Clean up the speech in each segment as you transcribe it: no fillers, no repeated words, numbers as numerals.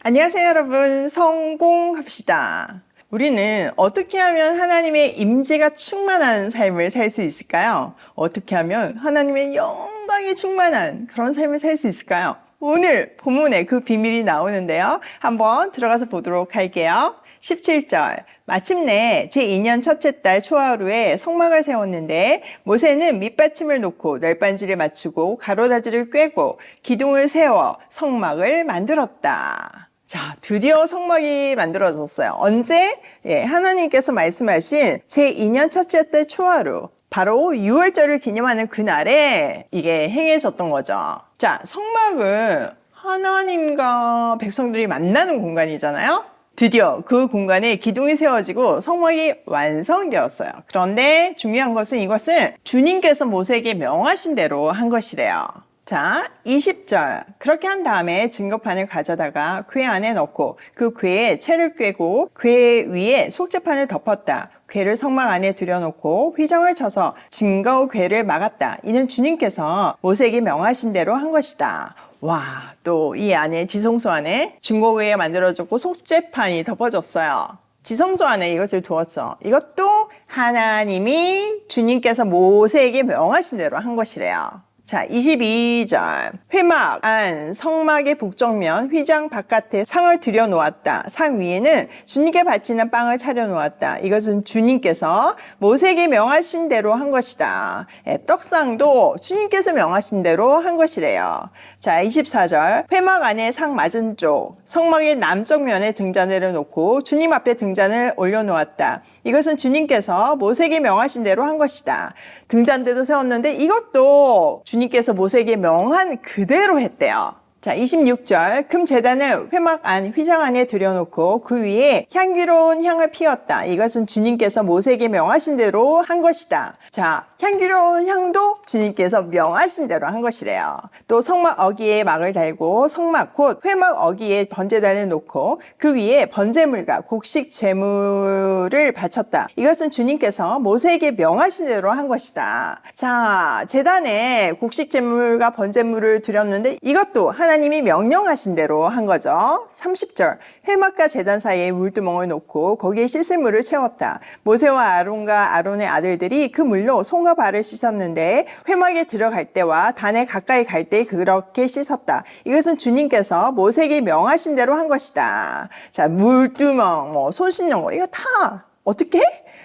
안녕하세요, 여러분. 성공합시다. 우리는 어떻게 하면 하나님의 임재가 충만한 삶을 살 수 있을까요? 어떻게 하면 하나님의 영광이 충만한 그런 삶을 살 수 있을까요? 오늘 본문에 그 비밀이 나오는데요. 한번 들어가서 보도록 할게요. 17절. 마침내 제2년 첫째 달 초하루에 성막을 세웠는데 모세는 밑받침을 놓고 널빤지를 맞추고 가로다지를 꿰고 기둥을 세워 성막을 만들었다. 자, 드디어 성막이 만들어졌어요. 언제? 하나님께서 말씀하신 제2년 첫째 달 초하루, 바로 6월절을 기념하는 그날에 이게 행해졌던 거죠. 자, 성막은 하나님과 백성들이 만나는 공간이잖아요. 드디어 그 공간에 기둥이 세워지고 성막이 완성되었어요. 그런데 중요한 것은 이것은 주님께서 모세에게 명하신 대로 한 것이래요. 자, 20절. 그렇게 한 다음에 증거판을 가져다가 궤 안에 넣고 그 궤에 채를 꿰고 궤 위에 속죄판을 덮었다. 궤를 성막 안에 들여놓고 휘장을 쳐서 증거 궤를 막았다. 이는 주님께서 모세에게 명하신 대로 한 것이다. 와, 또 이 안에 지성소 안에 증거궤가 만들어졌고 속죄판이 덮어졌어요. 지성소 안에 이것을 두었어. 이것도 하나님이 주님께서 모세에게 명하신 대로 한 것이래요. 자, 22절. 회막 안 성막의 북쪽면 휘장 바깥에 상을 들여놓았다. 상 위에는 주님께 바치는 빵을 차려놓았다. 이것은 주님께서 모세에게 명하신 대로 한 것이다. 떡상도 주님께서 명하신 대로 한 것이래요. 자, 24절. 회막 안에 상 맞은 쪽 성막의 남쪽 면에 등잔을 놓고 주님 앞에 등잔을 올려놓았다. 이것은 주님께서 모세에게 명하신 대로 한 것이다. 등잔대도 세웠는데 이것도 주님께서 모세에게 명한 그대로 했대요. 자, 26절. 금 제단을 회막 안 휘장 안에 들여놓고 그 위에 향기로운 향을 피웠다. 이것은 주님께서 모세에게 명하신 대로 한 것이다. 자, 향기로운 향도 주님께서 명하신 대로 한 것이래요. 또 성막 어기에 막을 달고 성막 곧 회막 어기에 번제단을 놓고 그 위에 번제물과 곡식 제물을 바쳤다. 이것은 주님께서 모세에게 명하신 대로 한 것이다. 자, 제단에 곡식 제물과 번제물을 드렸는데 이것도 하나님이 명령하신 대로 한 거죠. 30절. 회막과 제단 사이에 물두멍을 놓고 거기에 씻을 물을 채웠다. 모세와 아론과 아론의 아들들이 그 물로 손과 발을 씻었는데 회막에 들어갈 때와 단에 가까이 갈 때 그렇게 씻었다. 이것은 주님께서 모세에게 명하신 대로 한 것이다. 자, 물두멍, 손 씻는 거 이거 다 어떻게?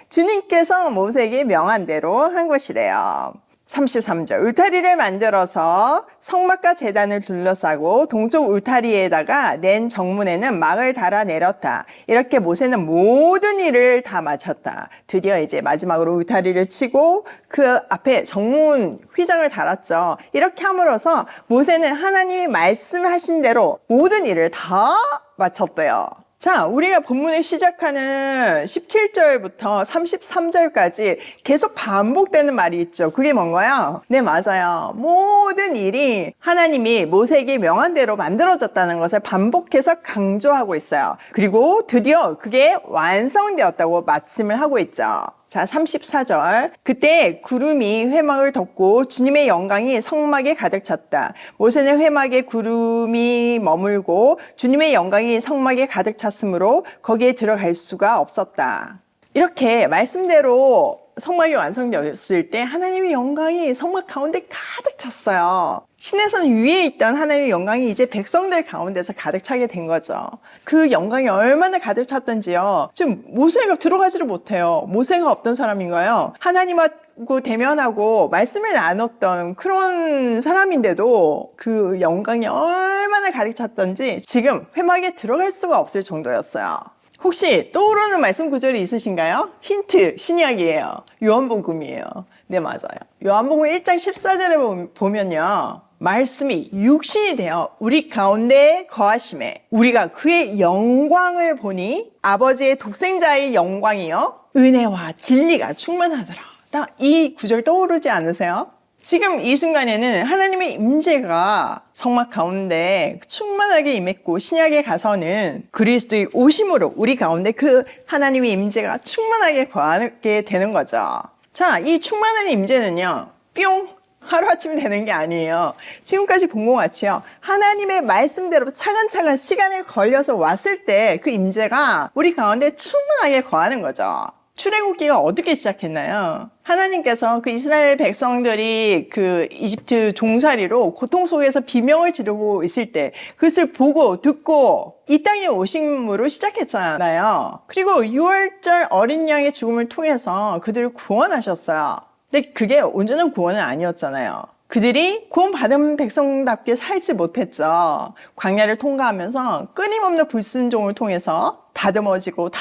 주님께서 모세에게 명한 대로 한 것이래요. 33절. 울타리를 만들어서 성막과 제단을 둘러싸고 동쪽 울타리에다가 낸 정문에는 막을 달아 내렸다. 이렇게 모세는 모든 일을 다 마쳤다. 드디어 이제 마지막으로 울타리를 치고 그 앞에 정문 휘장을 달았죠. 이렇게 함으로써 모세는 하나님이 말씀하신 대로 모든 일을 다 마쳤대요. 자, 우리가 본문을 시작하는 17절부터 33절까지 계속 반복되는 말이 있죠. 그게 뭔가요? 네, 맞아요. 모든 일이 하나님이 모세에게 명한 대로 만들어졌다는 것을 반복해서 강조하고 있어요. 그리고 드디어 그게 완성되었다고 마침을 하고 있죠. 자, 34절. 그때 구름이 회막을 덮고 주님의 영광이 성막에 가득 찼다. 모세는 회막에 구름이 머물고 주님의 영광이 성막에 가득 찼으므로 거기에 들어갈 수가 없었다. 이렇게 말씀대로 성막이 완성되었을 때 하나님의 영광이 성막 가운데 가득 찼어요. 신의 위에 있던 하나님의 영광이 이제 백성들 가운데서 가득 차게 된 거죠. 그 영광이 얼마나 가득 찼던지요. 지금 모세가 들어가지를 못해요. 모세가 없던 사람인가요? 하나님하고 대면하고 말씀을 나눴던 그런 사람인데도 그 영광이 얼마나 가득 찼던지 지금 회막에 들어갈 수가 없을 정도였어요. 혹시 떠오르는 말씀 구절이 있으신가요? 힌트, 신약이에요. 요한복음이에요. 네, 맞아요. 요한복음 1장 14절에 보면요. 말씀이 육신이 되어 우리 가운데 거하심에 우리가 그의 영광을 보니 아버지의 독생자의 영광이요. 은혜와 진리가 충만하더라. 딱 이 구절 떠오르지 않으세요? 지금 이 순간에는 하나님의 임재가 성막 가운데 충만하게 임했고 신약에 가서는 그리스도의 오심으로 우리 가운데 그 하나님의 임재가 충만하게 거하게 되는 거죠. 자, 이 충만한 임재는요. 뿅 하루아침에 되는 게 아니에요. 지금까지 본 것 같이요. 하나님의 말씀대로 차근차근 시간이 걸려서 왔을 때 그 임재가 우리 가운데 충분하게 거하는 거죠. 출애굽기가 어떻게 시작했나요? 하나님께서 그 이스라엘 백성들이 그 이집트 종살이로 고통 속에서 비명을 지르고 있을 때 그것을 보고 듣고 이 땅에 오심으로 시작했잖아요. 그리고 6월절 어린 양의 죽음을 통해서 그들을 구원하셨어요. 근데 그게 온전한 구원은 아니었잖아요. 그들이 구원받은 백성답게 살지 못했죠. 광야를 통과하면서 끊임없는 불순종을 통해서 다듬어지고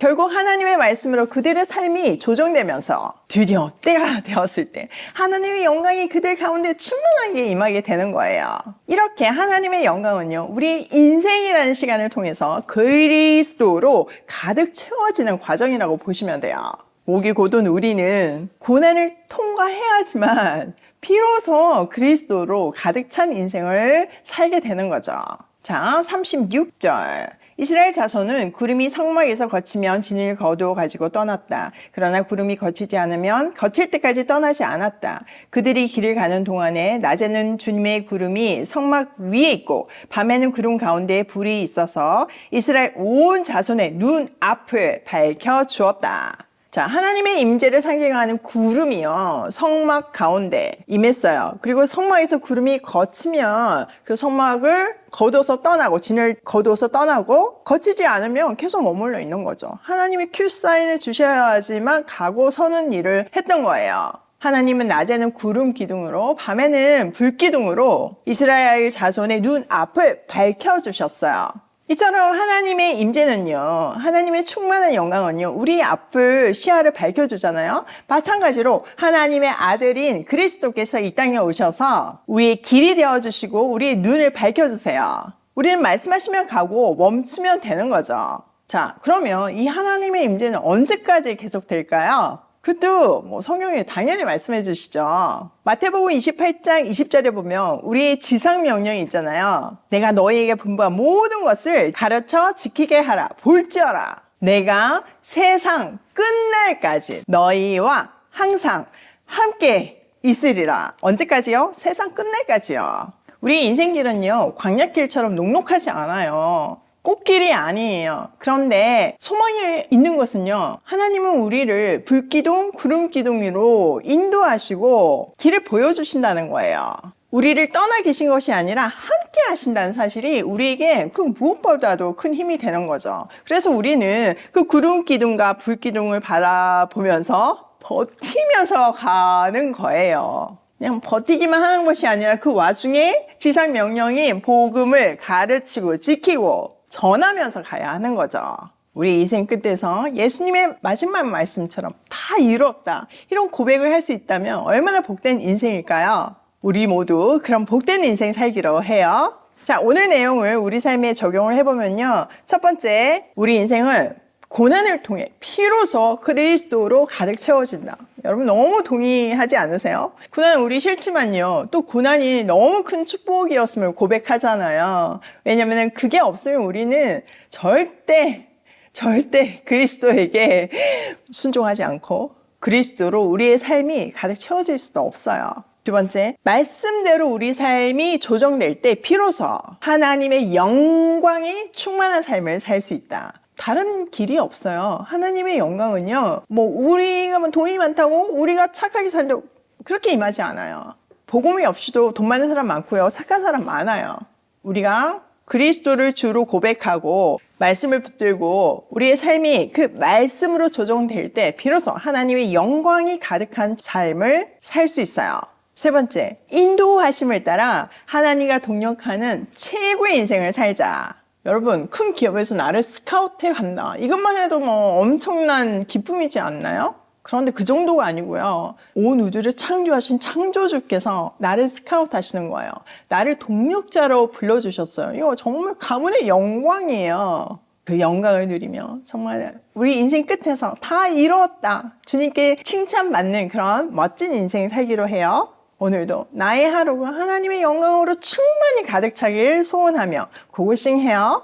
결국 하나님의 말씀으로 그들의 삶이 조정되면서 드디어 때가 되었을 때 하나님의 영광이 그들 가운데 충만하게 임하게 되는 거예요. 이렇게 하나님의 영광은요, 우리 인생이라는 시간을 통해서 그리스도로 가득 채워지는 과정이라고 보시면 돼요. 목이 곧은 우리는 고난을 통과해야지만 비로소 그리스도로 가득 찬 인생을 살게 되는 거죠. 자, 36절. 이스라엘 자손은 구름이 성막에서 거치면 진을 거두어 가지고 떠났다. 그러나 구름이 거치지 않으면 거칠 때까지 떠나지 않았다. 그들이 길을 가는 동안에 낮에는 주님의 구름이 성막 위에 있고 밤에는 구름 가운데에 불이 있어서 이스라엘 온 자손의 눈 앞을 밝혀 주었다. 자, 하나님의 임재를 상징하는 구름이요, 성막 가운데 임했어요. 그리고 성막에서 구름이 거치면 그 성막을 거둬서 떠나고, 진을 거둬서 떠나고, 거치지 않으면 계속 머물러 있는 거죠. 하나님이 큐 사인을 주셔야지만 가고 서는 일을 했던 거예요. 하나님은 낮에는 구름 기둥으로, 밤에는 불 기둥으로 이스라엘 자손의 눈 앞을 밝혀주셨어요. 이처럼 하나님의 임재는요, 하나님의 충만한 영광은요, 우리 앞을 시야를 밝혀주잖아요. 마찬가지로 하나님의 아들인 그리스도께서 이 땅에 오셔서 우리의 길이 되어주시고 우리의 눈을 밝혀주세요. 우리는 말씀하시면 가고 멈추면 되는 거죠. 자, 그러면 이 하나님의 임재는 언제까지 계속될까요? 그것도 성경에 당연히 말씀해 주시죠. 마태복음 28장 20절에 보면 우리의 지상명령이 있잖아요. 내가 너희에게 분부한 모든 것을 가르쳐 지키게 하라. 볼지어라. 내가 세상 끝날까지 너희와 항상 함께 있으리라. 언제까지요? 세상 끝날까지요. 우리 인생길은요, 광야길처럼 녹록하지 않아요. 꽃길이 아니에요. 그런데 소망이 있는 것은요, 하나님은 우리를 불기둥, 구름기둥으로 인도하시고 길을 보여주신다는 거예요. 우리를 떠나 계신 것이 아니라 함께 하신다는 사실이 우리에게 그 무엇보다도 큰 힘이 되는 거죠. 그래서 우리는 그 구름기둥과 불기둥을 바라보면서 버티면서 가는 거예요. 그냥 버티기만 하는 것이 아니라 그 와중에 지상 명령인 복음을 가르치고 지키고 전하면서 가야 하는 거죠. 우리 인생 끝에서 예수님의 마지막 말씀처럼 다 이루었다, 이런 고백을 할 수 있다면 얼마나 복된 인생일까요? 우리 모두 그런 복된 인생 살기로 해요. 자, 오늘 내용을 우리 삶에 적용을 해보면요, 첫 번째, 우리 인생은 고난을 통해 비로소 그리스도로 가득 채워진다. 여러분 너무 동의하지 않으세요? 고난은 우리 싫지만요, 또 고난이 너무 큰 축복이었음을 고백하잖아요. 왜냐면 그게 없으면 우리는 절대 그리스도에게 순종하지 않고 그리스도로 우리의 삶이 가득 채워질 수도 없어요. 두 번째, 말씀대로 우리 삶이 조정될 때 비로소 하나님의 영광이 충만한 삶을 살 수 있다. 다른 길이 없어요. 하나님의 영광은요, 우리가 돈이 많다고 우리가 착하게 산다고 그렇게 임하지 않아요. 복음이 없이도 돈 많은 사람 많고요, 착한 사람 많아요. 우리가 그리스도를 주로 고백하고 말씀을 붙들고 우리의 삶이 그 말씀으로 조정될 때 비로소 하나님의 영광이 가득한 삶을 살 수 있어요. 세 번째, 인도하심을 따라 하나님과 동역하는 최고의 인생을 살자. 여러분, 큰 기업에서 나를 스카우트해 간다, 이것만 해도 엄청난 기쁨이지 않나요? 그런데 그 정도가 아니고요, 온 우주를 창조하신 창조주께서 나를 스카우트 하시는 거예요. 나를 동력자로 불러주셨어요. 이거 정말 가문의 영광이에요. 그 영광을 누리며 정말 우리 인생 끝에서 다 이루었다, 주님께 칭찬받는 그런 멋진 인생 살기로 해요. 오늘도 나의 하루가 하나님의 영광으로 충만히 가득 차길 소원하며 고고싱 해요.